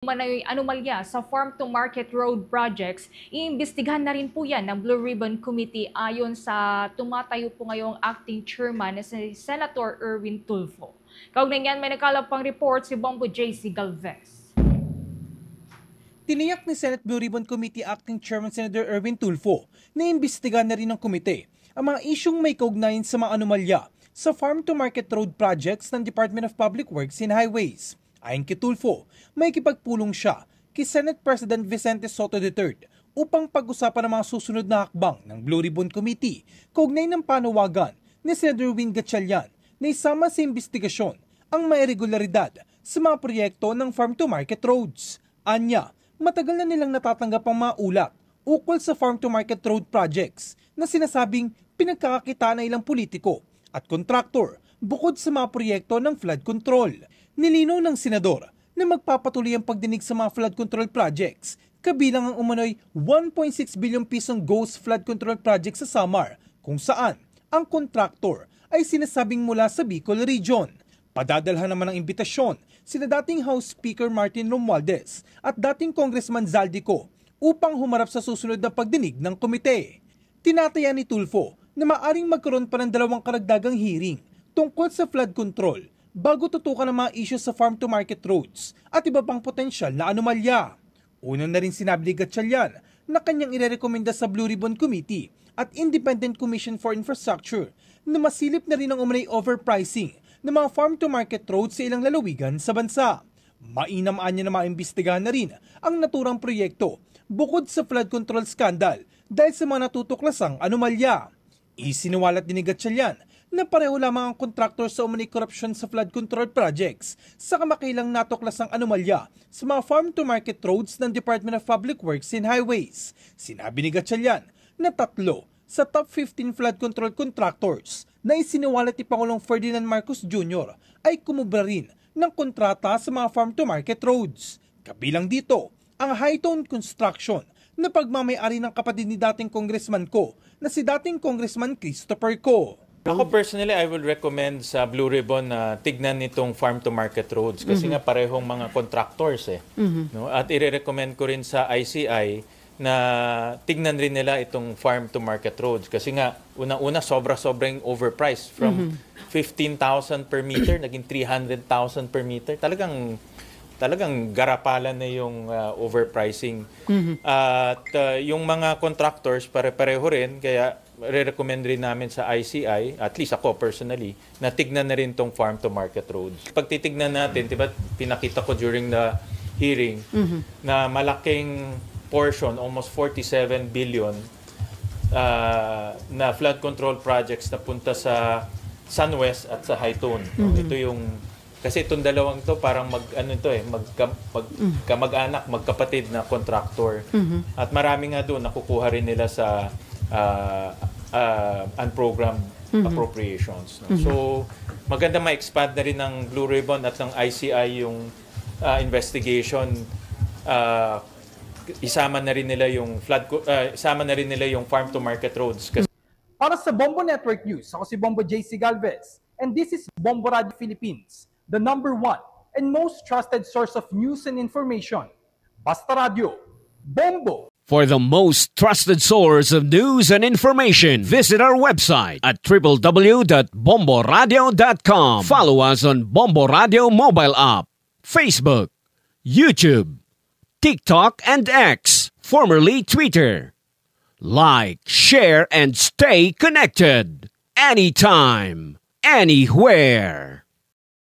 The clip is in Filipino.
Manay anomalya sa farm-to-market road projects, iimbestigahan na rin po yan ng Blue Ribbon Committee ayon sa tumatayo po ngayong acting chairman na si Senator Erwin Tulfo. Kaugnay niyan, may nakalapang report si Bombo JC Galvez. Tiniyak ni Senate Blue Ribbon Committee Acting Chairman Senator Erwin Tulfo na imbestigahan na rin ng komite ang mga isyong may kaugnayan sa mga anomalya sa farm-to-market road projects ng Department of Public Works and Highways. Ayon kay Tulfo, may kipagpulong siya kay Senate President Vicente Soto III upang pag-usapan ang mga susunod na hakbang ng Blue Ribbon Committee kaugnay ng panawagan ni Senator Win Gatchalian na isama sa investigasyon ang may irregularidad sa mga proyekto ng farm-to-market roads. Anya, matagal na nilang natatanggap ang mga ulat ukol sa farm-to-market road projects na sinasabing pinagkakakitaan ng ilang politiko at kontraktor bukod sa mga proyekto ng flood control. Nilinaw ng senador na magpapatuloy ang pagdinig sa mga flood control projects, kabilang ang umano'y 1.6 billion pisong ghost flood control project sa Samar, kung saan ang kontraktor ay sinasabing mula sa Bicol Region. Padadalhan naman ng imbitasyon sina dating House Speaker Martin Romualdez at dating Congressman Zaldico upang humarap sa susunod na pagdinig ng komite. Tinataya ni Tulfo na maaring magkaroon pa ng 2 karagdagang hearing tungkol sa flood control bago tutukan ang mga issues sa farm-to-market roads at iba pang potensyal na anomalya. Una na rin sinabi ni Gatchalian na kanyang irerekomenda sa Blue Ribbon Committee at Independent Commission for Infrastructure na masilip na rin ang umunay overpricing ng mga farm-to-market roads sa ilang lalawigan sa bansa. Mainam-an niya na maimbestigahan na rin ang naturang proyekto bukod sa flood control scandal dahil sa mga natutuklasang anomalya. Isiniwalat din ni Gatchalian na pareho lamang ang kontraktor sa umunay korupsyon sa flood control projects sa kamakailang natuklasang anomalya sa mga farm-to-market roads ng Department of Public Works and Highways. Sinabi ni Gatchalian na 3 sa top 15 flood control contractors na isiniwalat ni Pangulong Ferdinand Marcos Jr. ay kumubra rin ng kontrata sa mga farm-to-market roads. Kabilang dito ang Hightone Construction na pagmamay-ari ng kapatid ni dating Congressman Ko na si dating Congressman Christopher Ko. Ako personally, I will recommend sa Blue Ribbon na tignan nitong farm-to-market roads kasi nga parehong mga contractors no? At i-recommend ko rin sa ICI na tignan rin nila itong farm-to-market roads kasi nga unang-una sobrang overpriced from 15,000 per meter naging 300,000 per meter. Talagang garapalan na yung overpricing. At yung mga contractors pare-pareho rin kaya re-recommend rin namin sa ICI, at least ako personally, na tignan na rin tong farm-to-market roads. Pag titignan natin, diba, pinakita ko during the hearing, na malaking portion, almost 47 billion, na flood control projects na punta sa Sunwest at sa Hightone. Ito yung, kasi itong dalawang to parang magkamag-anak, magkapatid na contractor. At marami nga doon nakukuha rin nila sa unprogrammed appropriations. No? So, maganda ma-expand na rin ng Blue Ribbon at ng ICI yung investigation. Isama na rin nila yung farm-to-market roads. Para sa Bombo Network News, ako si Bombo JC Galvez, and this is Bombo Radio Philippines, the #1 and most trusted source of news and information. Basta Radio, Bombo! For the most trusted source of news and information, visit our website at www.bomboradio.com. Follow us on Bombo Radio mobile app, Facebook, YouTube, TikTok, and X, formerly Twitter. Like, share, and stay connected. Anytime, anywhere.